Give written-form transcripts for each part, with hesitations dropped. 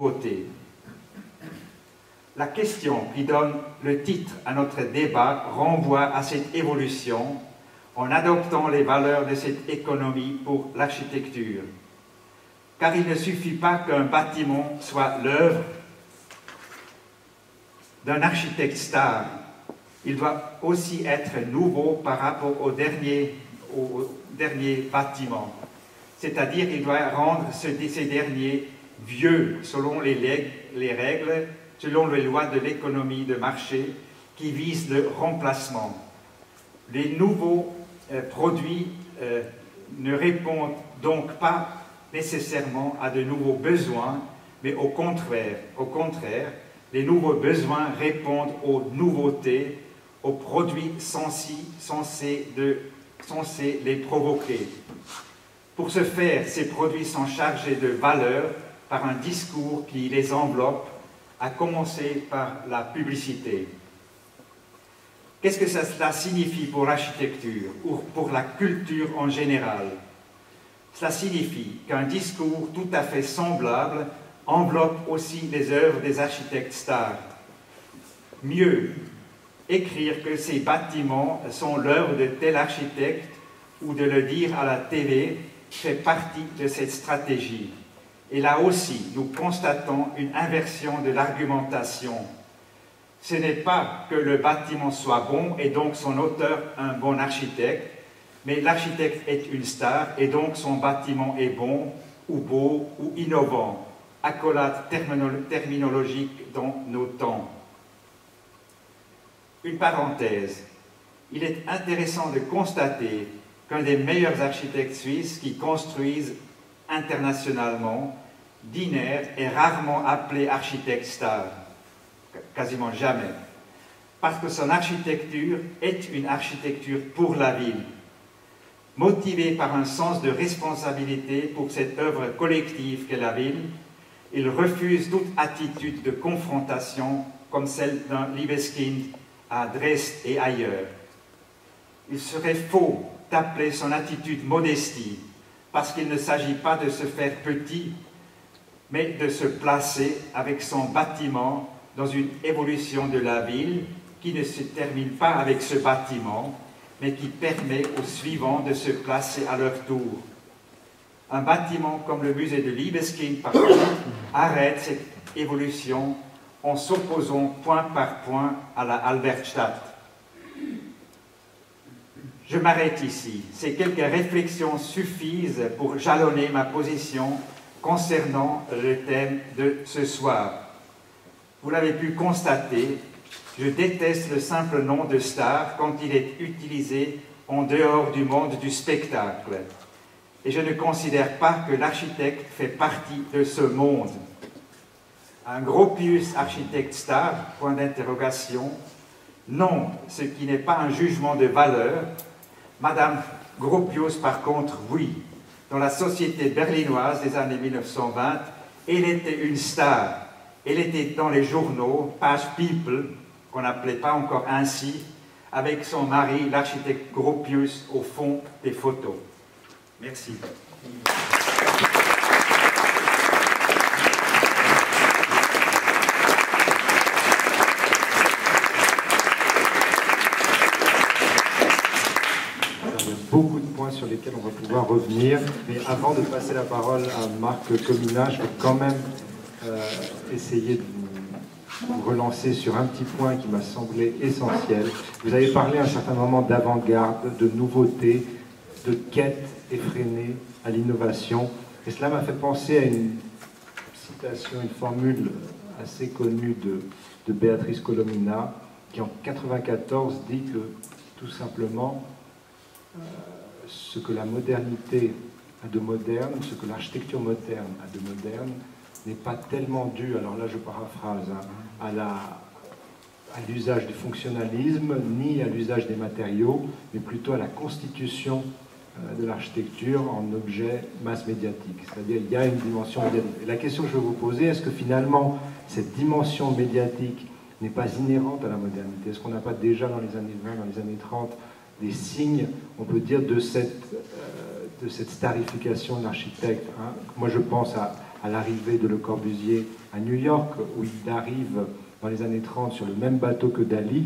Côté. La question qui donne le titre à notre débat renvoie à cette évolution en adoptant les valeurs de cette économie pour l'architecture. Car il ne suffit pas qu'un bâtiment soit l'œuvre d'un architecte star. Il doit aussi être nouveau par rapport au dernier bâtiment. C'est-à-dire qu'il doit rendre ces derniers vieux selon les règles, selon les lois de l'économie de marché qui visent le remplacement. Les nouveaux produits ne répondent donc pas nécessairement à de nouveaux besoins, mais au contraire, les nouveaux besoins répondent aux nouveautés, aux produits censés les provoquer. Pour ce faire, ces produits sont chargés de valeur par un discours qui les enveloppe, à commencer par la publicité. Qu'est-ce que cela signifie pour l'architecture ou pour la culture en général? Cela signifie qu'un discours tout à fait semblable enveloppe aussi les œuvres des architectes stars. Mieux, écrire que ces bâtiments sont l'œuvre de tel architecte ou de le dire à la télé fait partie de cette stratégie. Et là aussi, nous constatons une inversion de l'argumentation. Ce n'est pas que le bâtiment soit bon et donc son auteur un bon architecte, mais l'architecte est une star et donc son bâtiment est bon ou beau ou innovant. Accolade terminologique dans nos temps. Une parenthèse. Il est intéressant de constater qu'un des meilleurs architectes suisses qui construisent internationalement, Diner, est rarement appelé architecte star, quasiment jamais, parce que son architecture est une architecture pour la ville, motivé par un sens de responsabilité pour cette œuvre collective qu'est la ville. Il refuse toute attitude de confrontation comme celle d'un Libeskind à Dresde et ailleurs. Il serait faux d'appeler son attitude modestie, parce qu'il ne s'agit pas de se faire petit, mais de se placer avec son bâtiment dans une évolution de la ville qui ne se termine pas avec ce bâtiment, mais qui permet aux suivants de se placer à leur tour. Un bâtiment comme le musée de Libeskind, par contre, arrête cette évolution en s'opposant point par point à la Albertstadt. Je m'arrête ici. Ces quelques réflexions suffisent pour jalonner ma position concernant le thème de ce soir. Vous l'avez pu constater, je déteste le simple nom de star quand il est utilisé en dehors du monde du spectacle. Et je ne considère pas que l'architecte fait partie de ce monde. Un Gropius architecte star, point d'interrogation. Non, ce qui n'est pas un jugement de valeur. Madame Gropius, par contre, oui. Dans la société berlinoise des années 1920, elle était une star. Elle était dans les journaux, Page People, qu'on n'appelait pas encore ainsi, avec son mari, l'architecte Gropius, au fond des photos. Merci. Beaucoup de points sur lesquels on va pouvoir revenir, mais avant de passer la parole à Marc Comina, je vais quand même essayer de vous relancer sur un petit point qui m'a semblé essentiel. Vous avez parlé à un certain moment d'avant-garde, de nouveauté, de quête effrénée à l'innovation, et cela m'a fait penser à une citation, une formule assez connue de Béatrice Colomina, qui en 1994 dit que tout simplement ce que la modernité a de moderne, ce que l'architecture moderne a de moderne, n'est pas tellement dû, alors là je paraphrase, hein, à l'usage du fonctionnalisme, ni à l'usage des matériaux, mais plutôt à la constitution de l'architecture en objet masse médiatique. C'est-à-dire il y a une dimension médiatique. Et la question que je veux vous poser, est-ce que finalement cette dimension médiatique n'est pas inhérente à la modernité? Est-ce qu'on n'a pas déjà dans les années 20, dans les années 30, des signes, on peut dire, de cette starification de l'architecte, hein? Moi je pense à l'arrivée de Le Corbusier à New York, où il arrive dans les années 30 sur le même bateau que Dali,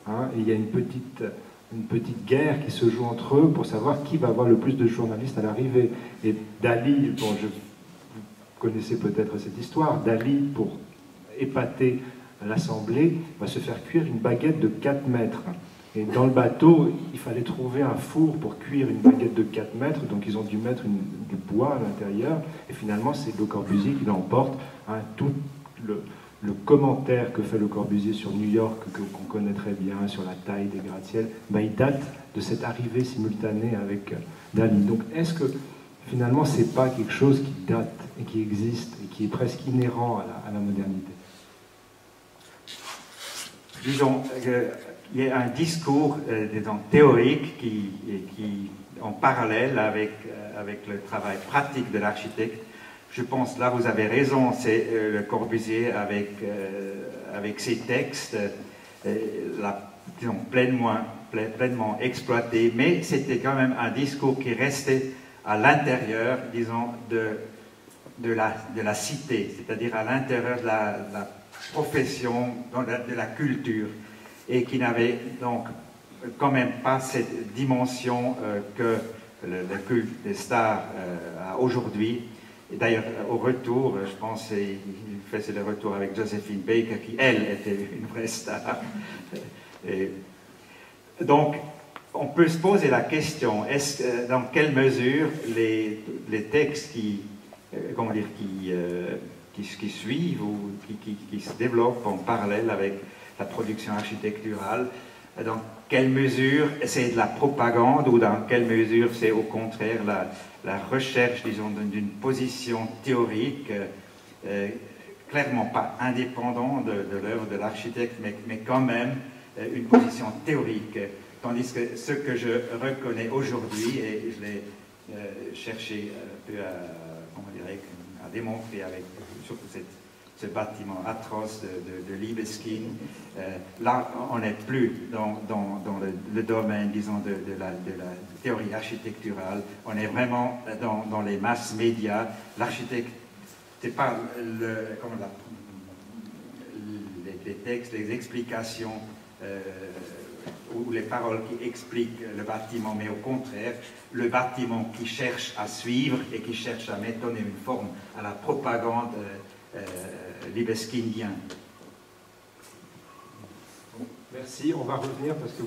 hein, et il y a une petite guerre qui se joue entre eux pour savoir qui va avoir le plus de journalistes à l'arrivée. Et Dali, bon, vous connaissez peut-être cette histoire, Dali, pour épater l'Assemblée, va se faire cuire une baguette de 4 mètres. Et dans le bateau, il fallait trouver un four pour cuire une baguette de 4 mètres, donc ils ont dû mettre du bois à l'intérieur, et finalement c'est Le Corbusier qui l'emporte. Hein, tout le commentaire que fait Le Corbusier sur New York, qu'on connaît très bien, sur la taille des gratte-ciel, ben, il date de cette arrivée simultanée avec Dali. Donc est-ce que finalement c'est pas quelque chose qui date et qui existe et qui est presque inhérent à la modernité? Disons, il y a un discours disons, théorique qui en parallèle avec le travail pratique de l'architecte. Je pense, là vous avez raison, c'est Le Corbusier avec ses textes, disons, pleinement exploités, mais c'était quand même un discours qui restait à l'intérieur, disons, de la cité, c'est-à-dire à l'intérieur de la profession, de la culture, et qui n'avait donc quand même pas cette dimension que le culte des stars a aujourd'hui. Et d'ailleurs, au retour, je pense qu'il faisait le retour avec Josephine Baker, qui, elle, était une vraie star. Et donc, on peut se poser la question, dans quelle mesure les textes qui suivent ou qui se développent en parallèle avec la production architecturale, dans quelle mesure c'est de la propagande ou dans quelle mesure c'est au contraire la recherche, disons, d'une position théorique, clairement pas indépendante de l'œuvre de l'architecte, mais quand même une position théorique. Tandis que ce que je reconnais aujourd'hui, et je l'ai cherché un peu à démontrer avec surtout ce bâtiment atroce de Libeskind, là on n'est plus dans le domaine, disons, de la théorie architecturale, on est vraiment dans les masses médias. L'architecte, c'est pas les textes, les explications ou les paroles qui expliquent le bâtiment, mais au contraire, le bâtiment qui cherche à suivre et qui cherche à donner une forme à la propagande libeskindienne. Merci, on va revenir parce que